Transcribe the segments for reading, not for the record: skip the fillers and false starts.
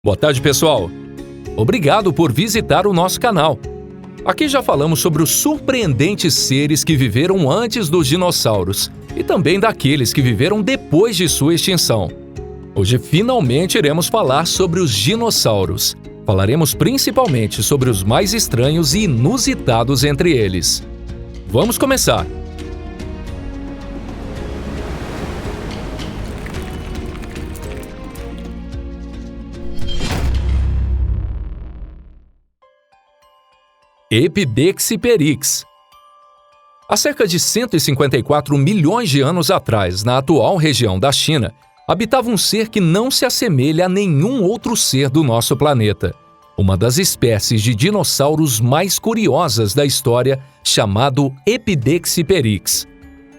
Boa tarde, pessoal! Obrigado por visitar o nosso canal. Aqui já falamos sobre os surpreendentes seres que viveram antes dos dinossauros e também daqueles que viveram depois de sua extinção. Hoje, finalmente, iremos falar sobre os dinossauros. Falaremos principalmente sobre os mais estranhos e inusitados entre eles. Vamos começar! Epidexipteryx. Há cerca de 154 milhões de anos atrás, na atual região da China, habitava um ser que não se assemelha a nenhum outro ser do nosso planeta. Uma das espécies de dinossauros mais curiosas da história, chamado Epidexipteryx.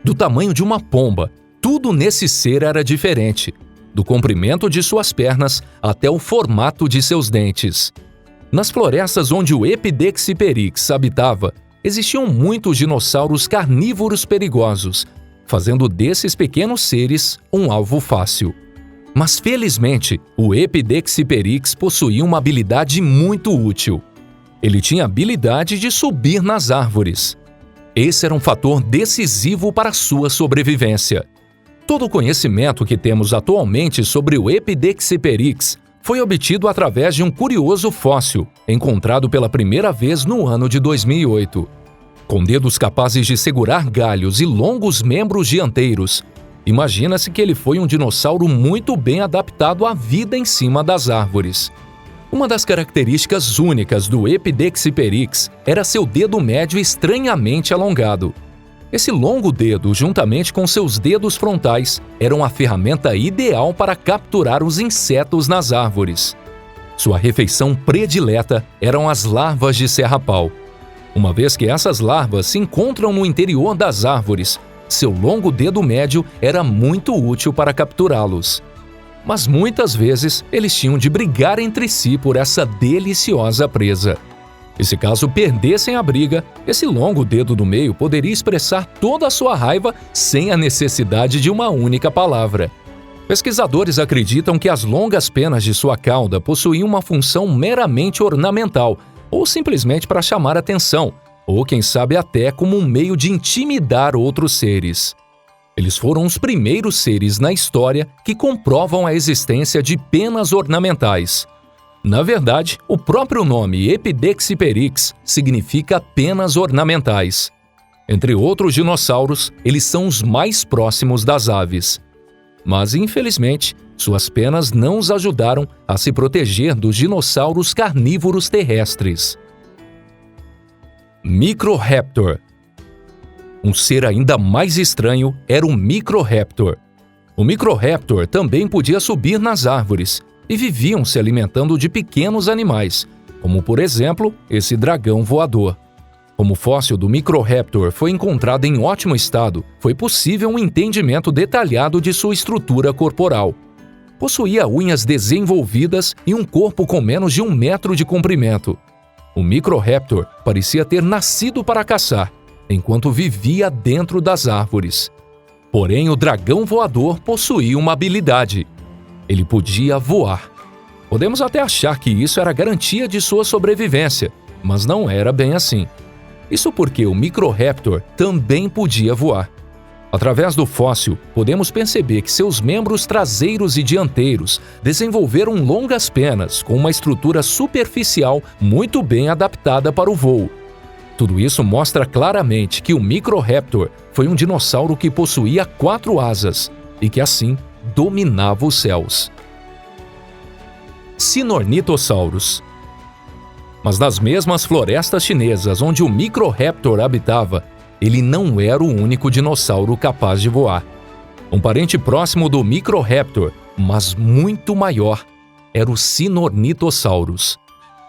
Do tamanho de uma pomba, tudo nesse ser era diferente, do comprimento de suas pernas até o formato de seus dentes. Nas florestas onde o Epidexipteryx habitava, existiam muitos dinossauros carnívoros perigosos, fazendo desses pequenos seres um alvo fácil. Mas felizmente, o Epidexipteryx possuía uma habilidade muito útil. Ele tinha a habilidade de subir nas árvores. Esse era um fator decisivo para sua sobrevivência. Todo o conhecimento que temos atualmente sobre o Epidexipteryx foi obtido através de um curioso fóssil, encontrado pela primeira vez no ano de 2008. Com dedos capazes de segurar galhos e longos membros dianteiros, imagina-se que ele foi um dinossauro muito bem adaptado à vida em cima das árvores. Uma das características únicas do Epidexipteryx era seu dedo médio estranhamente alongado. Esse longo dedo, juntamente com seus dedos frontais, eram a ferramenta ideal para capturar os insetos nas árvores. Sua refeição predileta eram as larvas de serra-pau. Uma vez que essas larvas se encontram no interior das árvores, seu longo dedo médio era muito útil para capturá-los. Mas muitas vezes eles tinham de brigar entre si por essa deliciosa presa. E se caso perdessem a briga, esse longo dedo do meio poderia expressar toda a sua raiva sem a necessidade de uma única palavra. Pesquisadores acreditam que as longas penas de sua cauda possuíam uma função meramente ornamental, ou simplesmente para chamar atenção, ou quem sabe até como um meio de intimidar outros seres. Eles foram os primeiros seres na história que comprovam a existência de penas ornamentais. Na verdade, o próprio nome Epidexipteryx significa penas ornamentais. Entre outros dinossauros, eles são os mais próximos das aves. Mas, infelizmente, suas penas não os ajudaram a se proteger dos dinossauros carnívoros terrestres. Microraptor. Um ser ainda mais estranho era o Microraptor. O Microraptor também podia subir nas árvores e viviam se alimentando de pequenos animais, como por exemplo esse dragão voador. Como o fóssil do Microraptor foi encontrado em ótimo estado, foi possível um entendimento detalhado de sua estrutura corporal. Possuía unhas desenvolvidas e um corpo com menos de 1 metro de comprimento. O Microraptor parecia ter nascido para caçar, enquanto vivia dentro das árvores. Porém, o dragão voador possuía uma habilidade. Ele podia voar. Podemos até achar que isso era garantia de sua sobrevivência, mas não era bem assim. Isso porque o Microraptor também podia voar. Através do fóssil, podemos perceber que seus membros traseiros e dianteiros desenvolveram longas penas com uma estrutura superficial muito bem adaptada para o voo. Tudo isso mostra claramente que o Microraptor foi um dinossauro que possuía 4 asas e que, assim, dominava os céus. Sinornithosaurus. Mas nas mesmas florestas chinesas onde o Microraptor habitava, ele não era o único dinossauro capaz de voar. Um parente próximo do Microraptor, mas muito maior, era o Sinornithosaurus.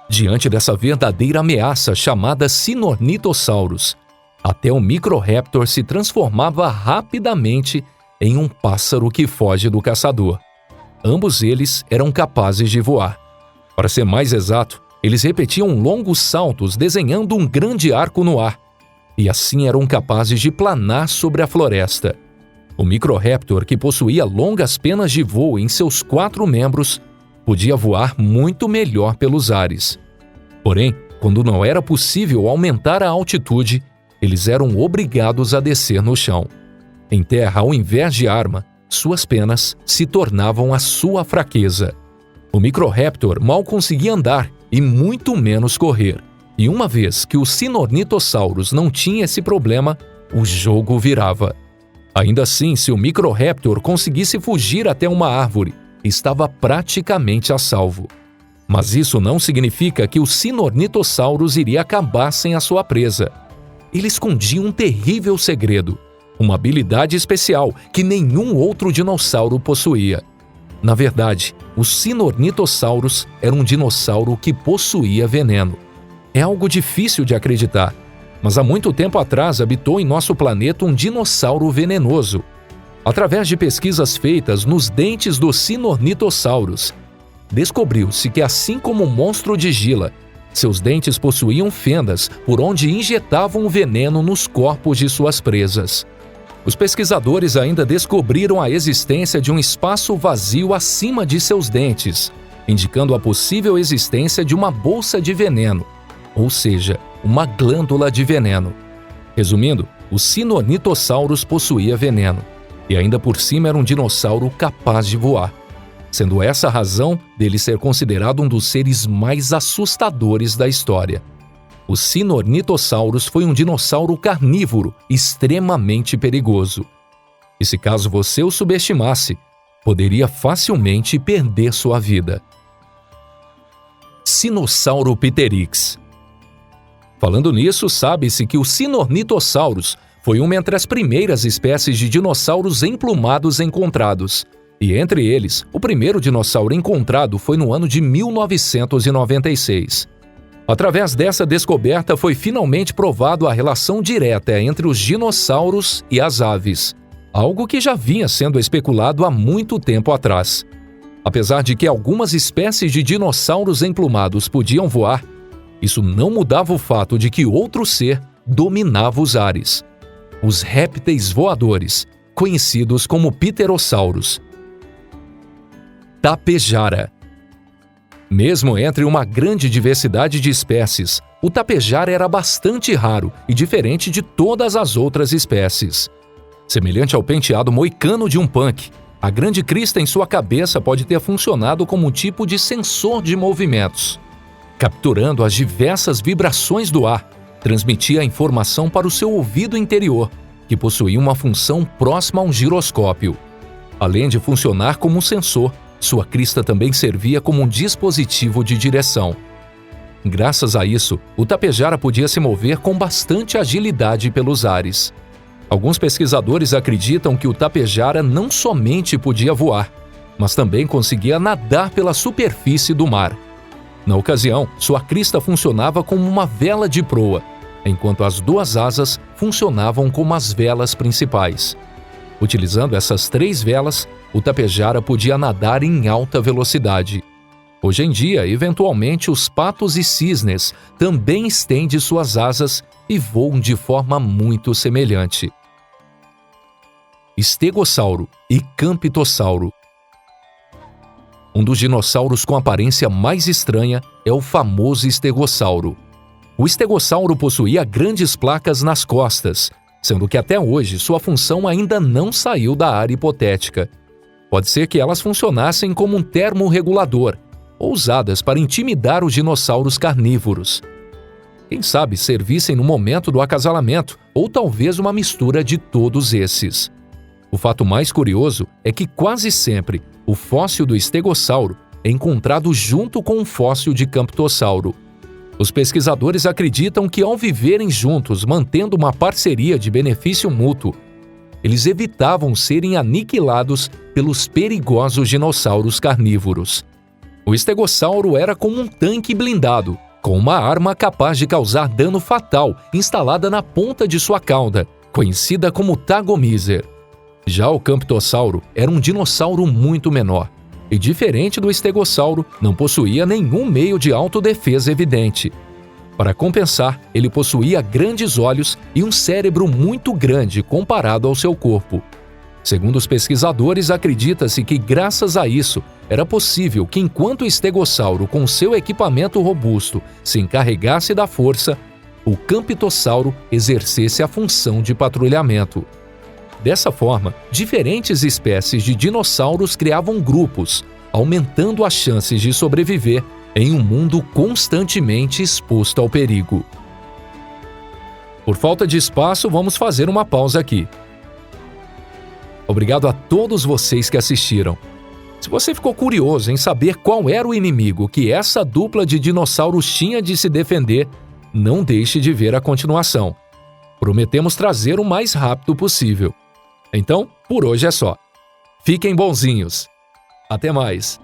Diante dessa verdadeira ameaça chamada Sinornithosaurus, até o Microraptor se transformava rapidamente em um pássaro que foge do caçador. Ambos eles eram capazes de voar. Para ser mais exato, eles repetiam longos saltos desenhando um grande arco no ar, e assim eram capazes de planar sobre a floresta. O Microraptor, que possuía longas penas de voo em seus 4 membros, podia voar muito melhor pelos ares. Porém, quando não era possível aumentar a altitude, eles eram obrigados a descer no chão. Em terra, ao invés de arma, suas penas se tornavam a sua fraqueza. O Microraptor mal conseguia andar e muito menos correr. E uma vez que o Sinornithosaurus não tinha esse problema, o jogo virava. Ainda assim, se o Microraptor conseguisse fugir até uma árvore, estava praticamente a salvo. Mas isso não significa que o Sinornithosaurus iria acabar sem a sua presa. Ele escondia um terrível segredo, uma habilidade especial que nenhum outro dinossauro possuía. Na verdade, o Sinornithosaurus era um dinossauro que possuía veneno. É algo difícil de acreditar, mas há muito tempo atrás habitou em nosso planeta um dinossauro venenoso. Através de pesquisas feitas nos dentes do Sinornithosaurus, descobriu-se que, assim como o monstro de Gila, seus dentes possuíam fendas por onde injetavam o veneno nos corpos de suas presas. Os pesquisadores ainda descobriram a existência de um espaço vazio acima de seus dentes, indicando a possível existência de uma bolsa de veneno, ou seja, uma glândula de veneno. Resumindo, o Sinornithosaurus possuía veneno, e ainda por cima era um dinossauro capaz de voar, sendo essa a razão dele ser considerado um dos seres mais assustadores da história. O Sinornithosaurus foi um dinossauro carnívoro extremamente perigoso. E se caso você o subestimasse, poderia facilmente perder sua vida. Sinosauropteryx. Falando nisso, sabe-se que o Sinornithosaurus foi uma entre as primeiras espécies de dinossauros emplumados encontrados. E entre eles, o primeiro dinossauro encontrado foi no ano de 1996. Através dessa descoberta foi finalmente provado a relação direta entre os dinossauros e as aves, algo que já vinha sendo especulado há muito tempo atrás. Apesar de que algumas espécies de dinossauros emplumados podiam voar, isso não mudava o fato de que outro ser dominava os ares: os répteis voadores, conhecidos como pterossauros. Tapejara. Mesmo entre uma grande diversidade de espécies, o tapejara era bastante raro e diferente de todas as outras espécies. Semelhante ao penteado moicano de um punk, a grande crista em sua cabeça pode ter funcionado como um tipo de sensor de movimentos. Capturando as diversas vibrações do ar, transmitia a informação para o seu ouvido interior, que possuía uma função próxima a um giroscópio. Além de funcionar como um sensor, sua crista também servia como um dispositivo de direção. Graças a isso, o tapejara podia se mover com bastante agilidade pelos ares. Alguns pesquisadores acreditam que o tapejara não somente podia voar, mas também conseguia nadar pela superfície do mar. Na ocasião, sua crista funcionava como uma vela de proa, enquanto as duas asas funcionavam como as velas principais. Utilizando essas três velas, o tapejara podia nadar em alta velocidade. Hoje em dia, eventualmente, os patos e cisnes também estendem suas asas e voam de forma muito semelhante. Estegossauro e Camptossauro. Um dos dinossauros com aparência mais estranha é o famoso estegossauro. O estegossauro possuía grandes placas nas costas, sendo que até hoje sua função ainda não saiu da área hipotética. Pode ser que elas funcionassem como um termorregulador, ou usadas para intimidar os dinossauros carnívoros. Quem sabe servissem no momento do acasalamento, ou talvez uma mistura de todos esses. O fato mais curioso é que quase sempre o fóssil do estegossauro é encontrado junto com um fóssil de Camptossauro. Os pesquisadores acreditam que, ao viverem juntos, mantendo uma parceria de benefício mútuo, eles evitavam serem aniquilados pelos perigosos dinossauros carnívoros. O estegossauro era como um tanque blindado, com uma arma capaz de causar dano fatal instalada na ponta de sua cauda, conhecida como Tagomyser. Já o Camptossauro era um dinossauro muito menor, e diferente do estegossauro, não possuía nenhum meio de autodefesa evidente. Para compensar, ele possuía grandes olhos e um cérebro muito grande comparado ao seu corpo. Segundo os pesquisadores, acredita-se que, graças a isso, era possível que, enquanto o estegossauro, com seu equipamento robusto, se encarregasse da força, o campitossauro exercesse a função de patrulhamento. Dessa forma, diferentes espécies de dinossauros criavam grupos, aumentando as chances de sobreviver em um mundo constantemente exposto ao perigo. Por falta de espaço, vamos fazer uma pausa aqui. Obrigado a todos vocês que assistiram. Se você ficou curioso em saber qual era o inimigo que essa dupla de dinossauros tinha de se defender, não deixe de ver a continuação. Prometemos trazer o mais rápido possível. Então, por hoje é só. Fiquem bonzinhos. Até mais!